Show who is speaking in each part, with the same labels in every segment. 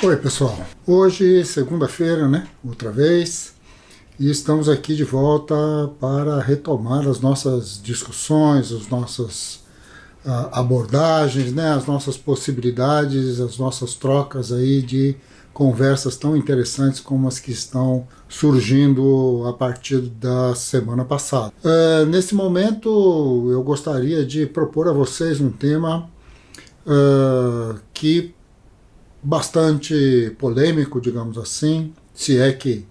Speaker 1: Oi, pessoal. Hoje, segunda-feira, né? Outra vez. E estamos aqui de volta para retomar as nossas discussões, as nossas abordagens, né? As nossas possibilidades, as nossas trocas aí de conversas tão interessantes como as que estão surgindo a partir da semana passada. Nesse momento, eu gostaria de propor a vocês um tema que bastante polêmico, digamos assim, se é que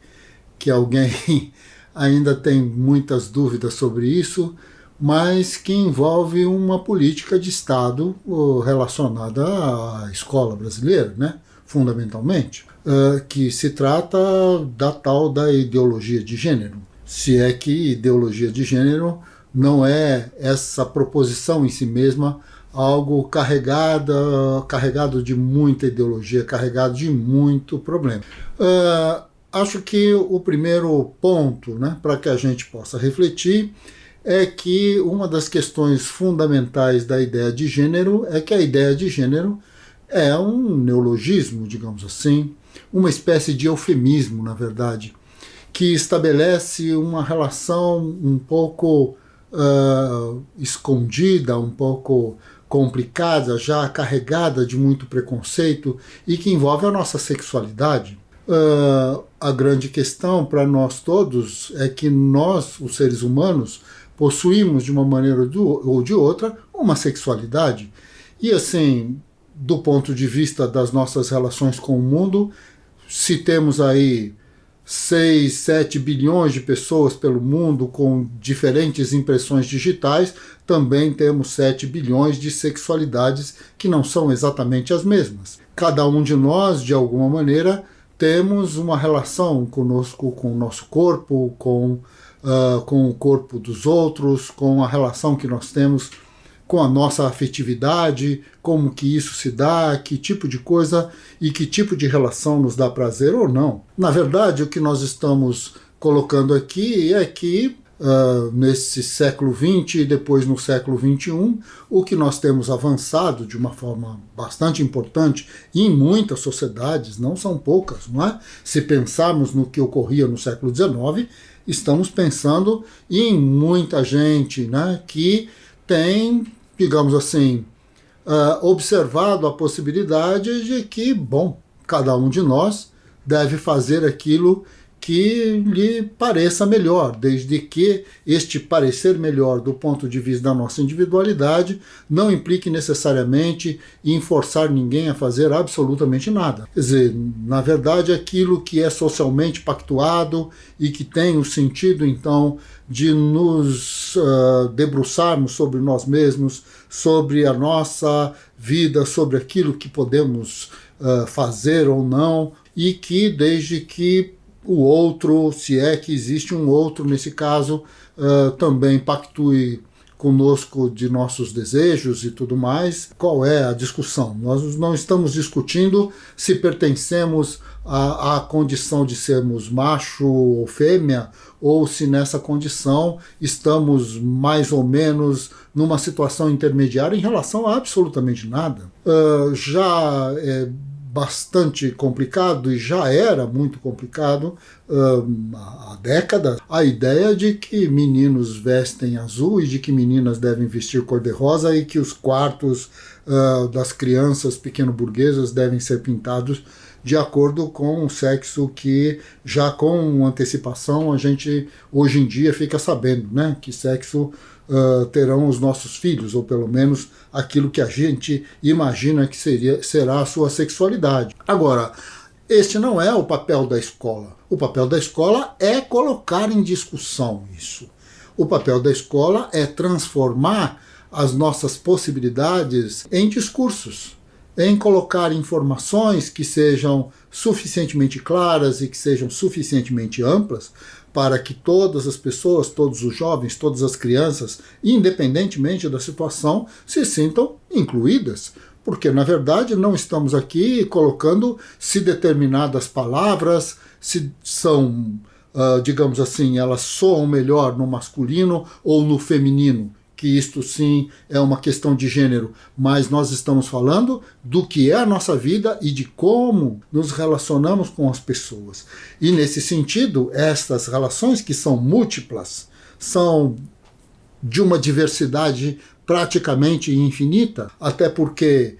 Speaker 1: alguém ainda tem muitas dúvidas sobre isso, mas que envolve uma política de Estado relacionada à escola brasileira, né, fundamentalmente, que se trata da tal da ideologia de gênero. Se é que ideologia de gênero não é essa proposição em si mesma algo carregado de muita ideologia, carregado de muito problema. Acho que o primeiro ponto, né, para que a gente possa refletir é que uma das questões fundamentais da ideia de gênero é que a ideia de gênero é um neologismo, digamos assim, uma espécie de eufemismo, na verdade, que estabelece uma relação um pouco escondida, um pouco complicada, já carregada de muito preconceito e que envolve a nossa sexualidade. A grande questão para nós todos é que nós, os seres humanos, possuímos de uma maneira ou de outra uma sexualidade. E assim, do ponto de vista das nossas relações com o mundo, se temos aí 6, 7 bilhões de pessoas pelo mundo com diferentes impressões digitais, também temos 7 bilhões de sexualidades que não são exatamente as mesmas. Cada um de nós, de alguma maneira, temos uma relação conosco, com o nosso corpo, com o corpo dos outros, com a relação que nós temos com a nossa afetividade, como que isso se dá, que tipo de coisa e que tipo de relação nos dá prazer ou não. Na verdade, o que nós estamos colocando aqui é que nesse século XX e depois no século XXI, o que nós temos avançado de uma forma bastante importante em muitas sociedades, não são poucas, não é? Se pensarmos no que ocorria no século XIX, estamos pensando em muita gente, né, que tem, digamos assim, observado a possibilidade de que, bom, cada um de nós deve fazer aquilo que lhe pareça melhor, desde que este parecer melhor do ponto de vista da nossa individualidade não implique necessariamente em forçar ninguém a fazer absolutamente nada. Quer dizer, na verdade, aquilo que é socialmente pactuado e que tem o sentido, então, de nos debruçarmos sobre nós mesmos, sobre a nossa vida, sobre aquilo que podemos fazer ou não, e que desde que o outro, se é que existe um outro nesse caso, também pactue conosco de nossos desejos e tudo mais. Qual é a discussão? Nós não estamos discutindo se pertencemos à condição de sermos macho ou fêmea, ou se nessa condição estamos mais ou menos numa situação intermediária em relação a absolutamente nada. Já é bastante complicado, e já era muito complicado há décadas, a ideia de que meninos vestem azul e de que meninas devem vestir cor-de-rosa e que os quartos das crianças pequeno-burguesas devem ser pintados de acordo com o sexo que já com antecipação a gente hoje em dia fica sabendo, né, que sexo terão os nossos filhos, ou pelo menos aquilo que a gente imagina que será a sua sexualidade. Agora, este não é o papel da escola. O papel da escola é colocar em discussão isso. O papel da escola é transformar as nossas possibilidades em discursos, em colocar informações que sejam suficientemente claras e que sejam suficientemente amplas para que todas as pessoas, todos os jovens, todas as crianças, independentemente da situação, se sintam incluídas. Porque, na verdade, não estamos aqui colocando se determinadas palavras, se são, digamos assim, elas soam melhor no masculino ou no feminino, que isto sim é uma questão de gênero, mas nós estamos falando do que é a nossa vida e de como nos relacionamos com as pessoas. E nesse sentido, estas relações que são múltiplas, são de uma diversidade praticamente infinita, até porque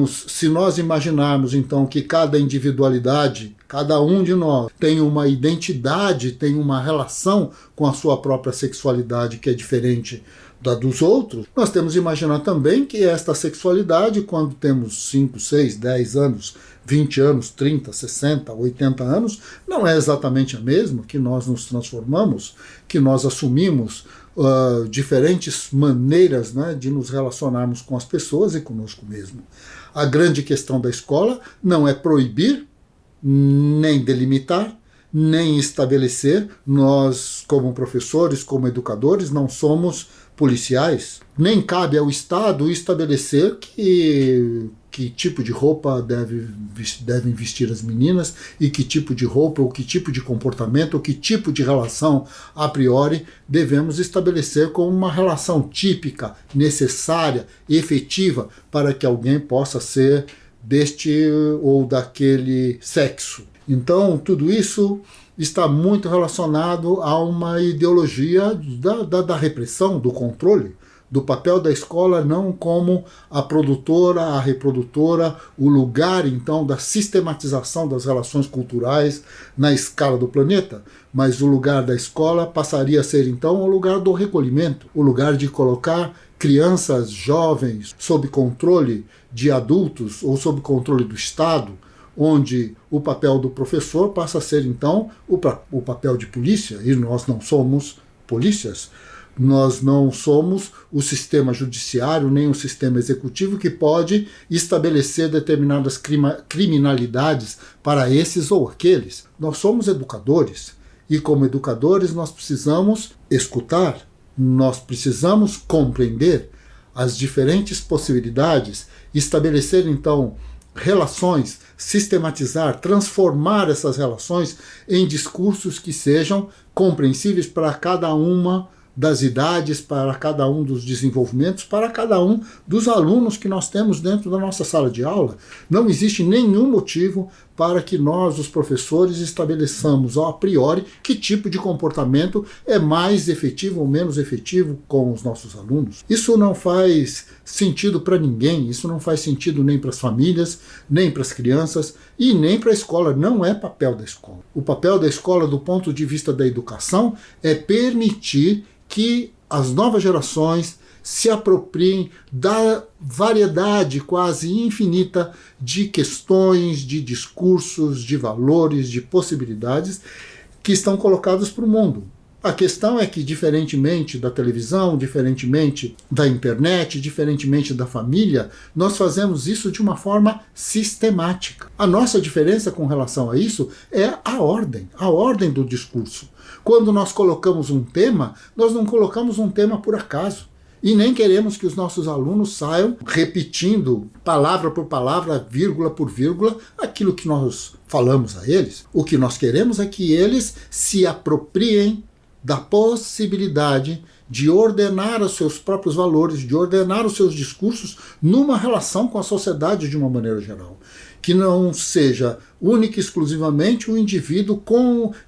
Speaker 1: se nós imaginarmos então que cada individualidade, cada um de nós tem uma identidade, tem uma relação com a sua própria sexualidade que é diferente da dos outros, nós temos que imaginar também que esta sexualidade, quando temos 5, 6, 10 anos, 20 anos, 30, 60, 80 anos, não é exatamente a mesma, que nós nos transformamos, que nós assumimos diferentes maneiras, né, de nos relacionarmos com as pessoas e conosco mesmo. A grande questão da escola não é proibir, nem delimitar, nem estabelecer. Nós, como professores, como educadores, não somos policiais. Nem cabe ao Estado estabelecer que tipo de roupa devem vestir as meninas e que tipo de roupa, ou que tipo de comportamento, ou que tipo de relação a priori devemos estabelecer como uma relação típica, necessária, efetiva para que alguém possa ser deste ou daquele sexo. Então, tudo isso está muito relacionado a uma ideologia da repressão, do controle, do papel da escola não como a produtora, a reprodutora, o lugar, então, da sistematização das relações culturais na escala do planeta, mas o lugar da escola passaria a ser, então, o lugar do recolhimento, o lugar de colocar crianças, jovens, sob controle de adultos ou sob controle do Estado, onde o papel do professor passa a ser, então, o papel de polícia, e nós não somos polícias. Nós não somos o sistema judiciário, nem o sistema executivo que pode estabelecer determinadas criminalidades para esses ou aqueles. Nós somos educadores, e como educadores nós precisamos escutar, nós precisamos compreender as diferentes possibilidades, estabelecer então relações, sistematizar, transformar essas relações em discursos que sejam compreensíveis para cada uma das idades, para cada um dos desenvolvimentos, para cada um dos alunos que nós temos dentro da nossa sala de aula. Não existe nenhum motivo para que nós, os professores, estabeleçamos a priori que tipo de comportamento é mais efetivo ou menos efetivo com os nossos alunos. Isso não faz sentido para ninguém, isso não faz sentido nem para as famílias, nem para as crianças e nem para a escola. Não é papel da escola. O papel da escola, do ponto de vista da educação, é permitir que as novas gerações se apropriem da variedade quase infinita de questões, de discursos, de valores, de possibilidades que estão colocados para o mundo. A questão é que, diferentemente da televisão, diferentemente da internet, diferentemente da família, nós fazemos isso de uma forma sistemática. A nossa diferença com relação a isso é a ordem do discurso. Quando nós colocamos um tema, nós não colocamos um tema por acaso. E nem queremos que os nossos alunos saiam repetindo palavra por palavra, vírgula por vírgula, aquilo que nós falamos a eles. O que nós queremos é que eles se apropriem da possibilidade de ordenar os seus próprios valores, de ordenar os seus discursos numa relação com a sociedade de uma maneira geral. Que não seja única e exclusivamente o indivíduo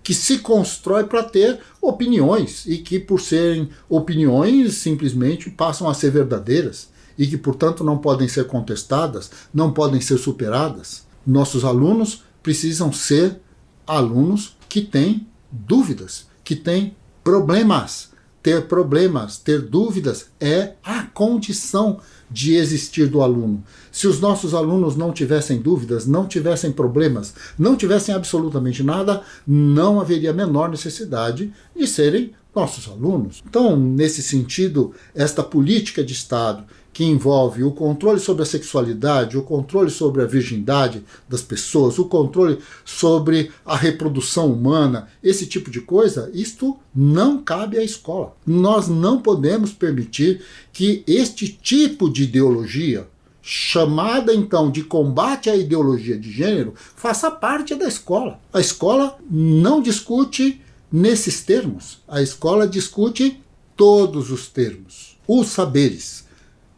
Speaker 1: que se constrói para ter opiniões e que, por serem opiniões, simplesmente passam a ser verdadeiras e que, portanto, não podem ser contestadas, não podem ser superadas. Nossos alunos precisam ser alunos que têm dúvidas, que têm problemas. Ter dúvidas é a condição de existir do aluno. Se os nossos alunos não tivessem dúvidas, não tivessem problemas, não tivessem absolutamente nada, não haveria a menor necessidade de serem nossos alunos. Então, nesse sentido, esta política de Estado que envolve o controle sobre a sexualidade, o controle sobre a virgindade das pessoas, o controle sobre a reprodução humana, esse tipo de coisa, isto não cabe à escola. Nós não podemos permitir que este tipo de ideologia, chamada então de combate à ideologia de gênero, faça parte da escola. A escola não discute nesses termos, a escola discute todos os termos. os saberes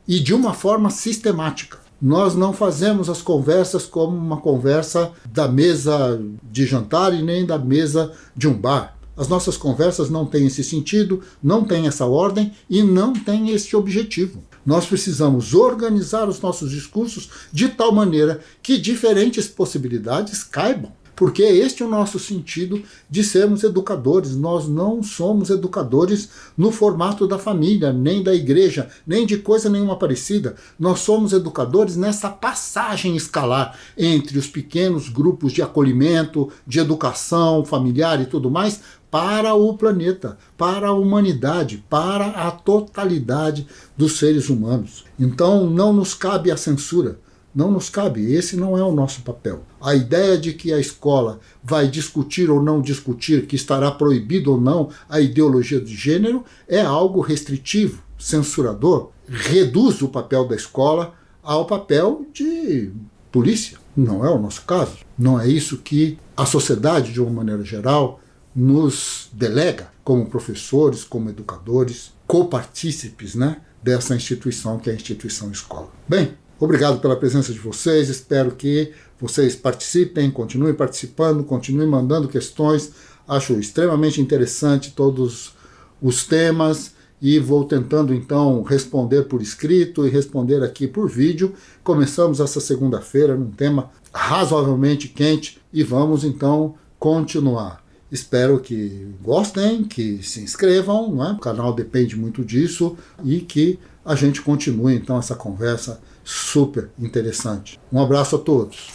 Speaker 1: e de uma forma sistemática. Nós não fazemos as conversas como uma conversa da mesa de jantar e nem da mesa de um bar. As nossas conversas não têm esse sentido, não têm essa ordem e não têm este objetivo. Nós precisamos organizar os nossos discursos de tal maneira que diferentes possibilidades caibam. Porque este é o nosso sentido de sermos educadores. Nós não somos educadores no formato da família, nem da igreja, nem de coisa nenhuma parecida. Nós somos educadores nessa passagem escalar entre os pequenos grupos de acolhimento, de educação familiar e tudo mais, para o planeta, para a humanidade, para a totalidade dos seres humanos. Então não nos cabe a censura. Não nos cabe, esse não é o nosso papel. A ideia de que a escola vai discutir ou não discutir, que estará proibido ou não a ideologia de gênero, é algo restritivo, censurador, reduz o papel da escola ao papel de polícia. Não é o nosso caso. Não é isso que a sociedade, de uma maneira geral, nos delega como professores, como educadores, copartícipes, né, dessa instituição que é a instituição escola. Bem, obrigado pela presença de vocês, espero que vocês participem, continuem participando, continuem mandando questões. Acho extremamente interessante todos os temas e vou tentando então responder por escrito e responder aqui por vídeo. Começamos essa segunda-feira num tema razoavelmente quente e vamos então continuar. Espero que gostem, que se inscrevam, não é? O canal depende muito disso e que a gente continue então essa conversa super interessante. Um abraço a todos.